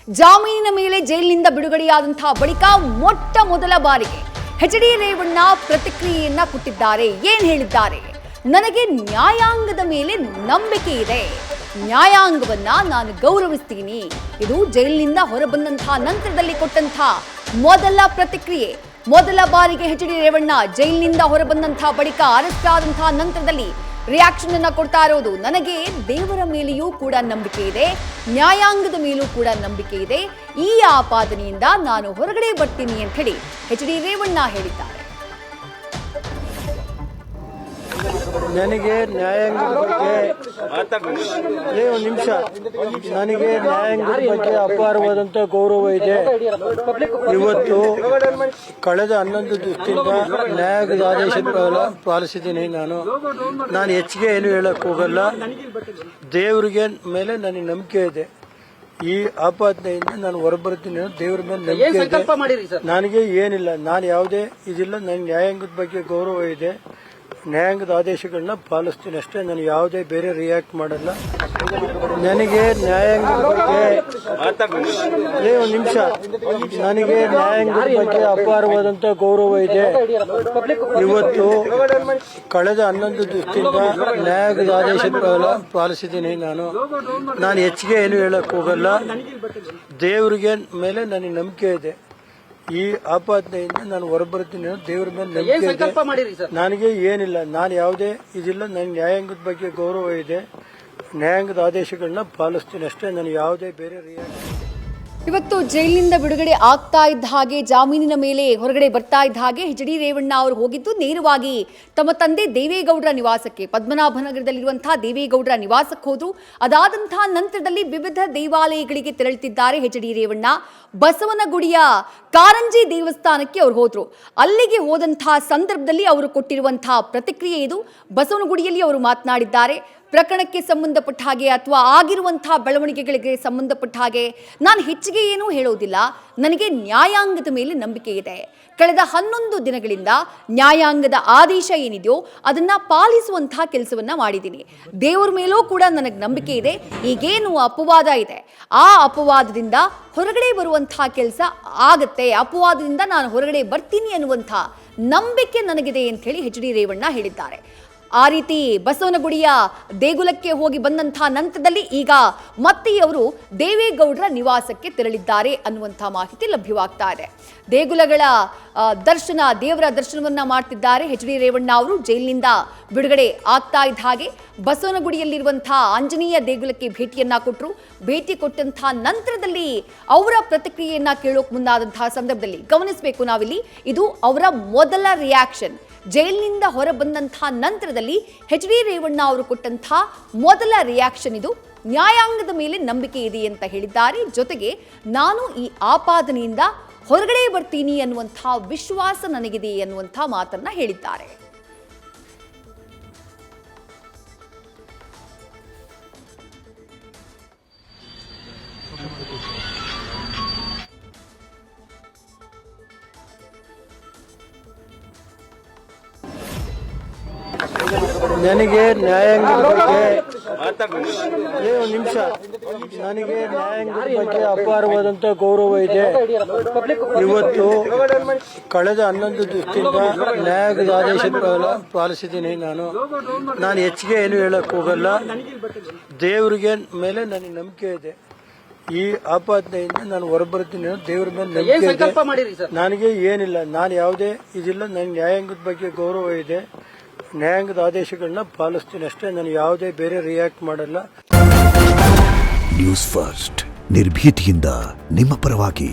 ಜಾಮೀನಿನ ಮೇಲೆ ಜೈಲಿನಿಂದ ಬಿಡುಗಡೆಯಾದಂತಹ ಬಳಿಕ ಮೊಟ್ಟ ಮೊದಲ ಬಾರಿಗೆ ಎಚ್.ಡಿ. ರೇವಣ್ಣ ಪ್ರತಿಕ್ರಿಯೆಯನ್ನ ಕೊಟ್ಟಿದ್ದಾರೆ. ಏನ್ ಹೇಳಿದ್ದಾರೆ? ನನಗೆ ನ್ಯಾಯಾಂಗದ ಮೇಲೆ ನಂಬಿಕೆ ಇದೆ, ನ್ಯಾಯಾಂಗವನ್ನ ನಾನು ಗೌರವಿಸ್ತೀನಿ. ಇದು ಜೈಲಿನಿಂದ ಹೊರಬಂದಂತಹ ನಂತರದಲ್ಲಿ ಕೊಟ್ಟಂತಹ ಮೊದಲ ಪ್ರತಿಕ್ರಿಯೆ. ಮೊದಲ ಬಾರಿಗೆ ಎಚ್.ಡಿ. ರೇವಣ್ಣ ಜೈಲಿನಿಂದ ಹೊರಬಂದಂತಹ ಬಳಿಕ ಅರೆಸ್ಟ್ ಆದಂತಹ ನಂತರದಲ್ಲಿ ರಿಯಾಕ್ಷನ್ ಅನ್ನ ಕೊಡ್ತಾ ಇರೋದು. ನನಗೆ ದೇವರ ಮೇಲೆಯೂ ಕೂಡ ನಂಬಿಕೆ ಇದೆ, ನ್ಯಾಯಾಂಗದ ಮೇಲೂ ಕೂಡ ನಂಬಿಕೆ ಇದೆ. ಈ ಆಪಾದನೆಯಿಂದ ನಾನು ಹೊರಗಡೆ ಬರ್ತೀನಿ ಅಂತ ಹೇಳಿ ಎಚ್.ಡಿ. ರೇವಣ್ಣ ಹೇಳಿದ್ದಾರೆ. ನನಗೆ ನ್ಯಾಯಾಂಗದ ಬಗ್ಗೆ ಒಂದು ನಿಮಿಷ ನನಗೆ ನ್ಯಾಯಾಂಗದ ಬಗ್ಗೆ ಅಪಾರವಾದಂಥ ಗೌರವ ಇದೆ. ಇವತ್ತು ಕಳೆದ 11 ದಿವಸದಿಂದ ನ್ಯಾಯಾಂಗದ ಆದೇಶ ಪಾಲಿಸಿದ್ದೀನಿ. ನಾನು ಹೆಚ್ಚಿಗೆ ಏನು ಹೇಳಕ್ ಹೋಗಲ್ಲ. ದೇವರಿಗೆ ಮೇಲೆ ನನಗೆ ನಂಬಿಕೆ ಇದೆ. ಈ ಆಪಾದನೆಯಿಂದ ನಾನು ಹೊರಬರ್ತೀನಿ ಅನ್ನೋ ದೇವರ ಮೇಲೆ ನಂಬಿಕೆ ಇದೆ. ನನಗೆ ಏನಿಲ್ಲ, ನಾನು ಯಾವುದೇ ಇದಿಲ್ಲ. ನನಗೆ ನ್ಯಾಯಾಂಗದ ಬಗ್ಗೆ ಗೌರವ ಇದೆ. ನ್ಯಾಯಾಂಗದ ಆದೇಶಗಳನ್ನ ಪಾಲಿಸ್ತೀನಿ ಅಷ್ಟೇ. ನಾನು ಯಾವುದೇ ಬೇರೆ ರಿಯಾಕ್ಟ್ ಮಾಡಲ್ಲ. ನನಗೆ ನ್ಯಾಯಾಂಗದ ಬಗ್ಗೆ ಒಂದು ನಿಮಿಷ ನನಗೆ ನ್ಯಾಯಾಂಗದ ಬಗ್ಗೆ ಅಪಾರವಾದಂಥ ಗೌರವ ಇದೆ. ಇವತ್ತು ಕಳೆದ 11 ದಿವಸದಿಂದ ನ್ಯಾಯಾಂಗದ ಆದೇಶ ಪಾಲಿಸಿದ್ದೀನಿ. ನಾನು ಹೆಚ್ಚಿಗೆ ಏನು ಹೇಳಕ್ ಹೋಗಲ್ಲ. ದೇವರಿಗೆ ಮೇಲೆ ನನಗೆ ನಂಬಿಕೆ ಇದೆ. ಈ ಆಪಾದನೆಯಿಂದ ನಾನು ಹೊರಬರ್ತೀನಿ ಅನ್ನೋ ದೇವರ ಮೇಲೆ ನಂಬಿಕೆ ಇದೆ. ನನಗೆ ಏನಿಲ್ಲ, ನಾನು ಯಾವುದೇ ಇದಿಲ್ಲ. ನನಗೆ ನ್ಯಾಯಾಂಗದ ಬಗ್ಗೆ ಗೌರವ ಇದೆ. ನ್ಯಾಯಾಂಗದ ಆದೇಶಗಳನ್ನ ಪಾಲಿಸ್ತೀನಿ ಅಷ್ಟೇ. ನಾನು ಯಾವುದೇ ಬೇರೆ ರಿಯಾಕ್ಟ್. ಇವತ್ತು ಜೈಲಿನಿಂದ ಬಿಡುಗಡೆ ಆಗ್ತಾ ಇದ್ದ ಹಾಗೆ, ಜಾಮೀನಿನ ಮೇಲೆ ಹೊರಗಡೆ ಬರ್ತಾ ಇದ್ದ ಹಾಗೆ ಎಚ್.ಡಿ. ರೇವಣ್ಣ ಅವರು ಹೋಗಿದ್ದು ನೇರವಾಗಿ ತಮ್ಮ ತಂದೆ ದೇವೇಗೌಡರ ನಿವಾಸಕ್ಕೆ, ಪದ್ಮನಾಭನಗರದಲ್ಲಿರುವಂತಹ ದೇವೇಗೌಡರ ನಿವಾಸಕ್ಕೆ ಹೋದ್ರು. ಅದಾದಂತಹ ನಂತರದಲ್ಲಿ ವಿವಿಧ ದೇವಾಲಯಗಳಿಗೆ ತೆರಳುತ್ತಿದ್ದಾರೆ ಎಚ್.ಡಿ. ರೇವಣ್ಣ. ಬಸವನಗುಡಿಯ ಕಾರಂಜಿ ದೇವಸ್ಥಾನಕ್ಕೆ ಅವರು ಹೋದ್ರು. ಅಲ್ಲಿಗೆ ಹೋದಂತಹ ಸಂದರ್ಭದಲ್ಲಿ ಅವರು ಕೊಟ್ಟಿರುವಂತಹ ಪ್ರತಿಕ್ರಿಯೆ ಇದು. ಬಸವನಗುಡಿಯಲ್ಲಿ ಅವರು ಮಾತನಾಡಿದ್ದಾರೆ. ಪ್ರಕರಣಕ್ಕೆ ಸಂಬಂಧಪಟ್ಟ ಹಾಗೆ ಅಥವಾ ಆಗಿರುವಂತಹ ಬೆಳವಣಿಗೆಗಳಿಗೆ ಸಂಬಂಧಪಟ್ಟ ಹಾಗೆ ನಾನು ಹೆಚ್ಚಿಗೆ ಏನೂ ಹೇಳೋದಿಲ್ಲ. ನನಗೆ ನ್ಯಾಯಾಂಗದ ಮೇಲೆ ನಂಬಿಕೆ ಇದೆ. ಕಳೆದ 11 ದಿನಗಳಿಂದ ನ್ಯಾಯಾಂಗದ ಆದೇಶ ಏನಿದೆಯೋ ಅದನ್ನ ಪಾಲಿಸುವಂತಹ ಕೆಲಸವನ್ನ ಮಾಡಿದ್ದೀನಿ. ದೇವರ ಮೇಲೂ ಕೂಡ ನನಗೆ ನಂಬಿಕೆ ಇದೆ. ಈಗೇನು ಅಪವಾದ ಇದೆ, ಆ ಅಪವಾದದಿಂದ ಹೊರಗಡೆ ಬರುವಂತಹ ಕೆಲಸ ಆಗತ್ತೆ. ಅಪವಾದದಿಂದ ನಾನು ಹೊರಗಡೆ ಬರ್ತೀನಿ ಅನ್ನುವಂಥ ನಂಬಿಕೆ ನನಗಿದೆ ಅಂತ ಹೇಳಿ ಎಚ್.ಡಿ. ರೇವಣ್ಣ ಹೇಳಿದ್ದಾರೆ. ಆ ರೀತಿ ಬಸವನಗುಡಿಯ ದೇಗುಲಕ್ಕೆ ಹೋಗಿ ಬಂದಂತಹ ನಂತರದಲ್ಲಿ ಈಗ ಮತ್ತೆ ಅವರು ದೇವೇಗೌಡರ ನಿವಾಸಕ್ಕೆ ತೆರಳಿದ್ದಾರೆ ಅನ್ನುವಂಥ ಮಾಹಿತಿ ಲಭ್ಯವಾಗ್ತಾ ಇದೆ. ದೇಗುಲಗಳ ದೇವರ ದರ್ಶನವನ್ನ ಮಾಡ್ತಿದ್ದಾರೆ ಎಚ್.ಡಿ. ರೇವಣ್ಣ ಅವರು. ಜೈಲಿನಿಂದ ಬಿಡುಗಡೆ ಆಗ್ತಾ ಇದ್ದ ಹಾಗೆ ಬಸವನಗುಡಿಯಲ್ಲಿರುವಂತಹ ಆಂಜನೇಯ ದೇಗುಲಕ್ಕೆ ಭೇಟಿಯನ್ನ ಕೊಟ್ಟರು. ಭೇಟಿ ಕೊಟ್ಟಂತಹ ನಂತರದಲ್ಲಿ ಅವರ ಪ್ರತಿಕ್ರಿಯೆಯನ್ನ ಕೇಳೋಕ್ ಮುಂದಾದಂತಹ ಸಂದರ್ಭದಲ್ಲಿ ಗಮನಿಸಬೇಕು ನಾವಿಲ್ಲಿ, ಇದು ಅವರ ಮೊದಲ ರಿಯಾಕ್ಷನ್. ಜೈಲಿನಿಂದ ಹೊರ ಬಂದಂತಹ ನಂತರದಲ್ಲಿ ಎಚ್.ಡಿ. ರೇವಣ್ಣ ಅವರು ಕೊಟ್ಟಂತಹ ಮೊದಲ ರಿಯಾಕ್ಷನ್ ಇದು. ನ್ಯಾಯಾಂಗದ ಮೇಲೆ ನಂಬಿಕೆ ಇದೆ ಅಂತ ಹೇಳಿದ್ದಾರೆ. ಜೊತೆಗೆ ನಾನು ಈ ಆಪಾದನೆಯಿಂದ ಹೊರಗಡೆ ಬರ್ತೀನಿ ಅನ್ನುವಂಥ ವಿಶ್ವಾಸ ನನಗಿದೆ ಅನ್ನುವಂಥ ಮಾತನ್ನ ಹೇಳಿದ್ದಾರೆ. ನನಗೆ ನ್ಯಾಯಾಂಗದ ಬಗ್ಗೆ ಒಂದು ನಿಮಿಷ ನನಗೆ ನ್ಯಾಯಾಂಗದ ಬಗ್ಗೆ ಅಪಾರವಾದಂಥ ಗೌರವ ಇದೆ. ಇವತ್ತು ಕಳೆದ 11 ದಿವಸದಿಂದ ನ್ಯಾಯಾಂಗದ ಆದೇಶ ಪಾಲಿಸಿದ್ದೀನಿ. ನಾನು ಹೆಚ್ಚಿಗೆ ಏನು ಹೇಳಕ್ ಹೋಗಲ್ಲ. ದೇವರಿಗೆ ಮೇಲೆ ನನಗೆ ನಂಬಿಕೆ ಇದೆ. ಈ ಆಪಾದನೆಯಿಂದ ನಾನು ಹೊರಬರ್ತೀನಿ ಅನ್ನೋ ದೇವರ ಮೇಲೆ ನಂಬಿಕೆ ಇದೆ. ನನಗೆ ಏನಿಲ್ಲ, ನಾನು ಯಾವುದೇ ಇದಿಲ್ಲ. ನನಗೆ ನ್ಯಾಯಾಂಗದ ಬಗ್ಗೆ ಗೌರವ ಇದೆ. ನ್ಯಾಯಾಂಗದ ಆದೇಶಗಳನ್ನ ಪಾಲಿಸ್ತೀನಿ ಅಷ್ಟೇ. ನಾನು ಯಾವುದೇ ಬೇರೆ ರಿಯಾಕ್ಟ್ ಮಾಡಲ್ಲ. ನ್ಯೂಸ್ ಫಸ್ಟ್ ನಿರ್ಭೀತಿಯಿಂದ ನಿಮ್ಮ ಪರವಾಗಿ.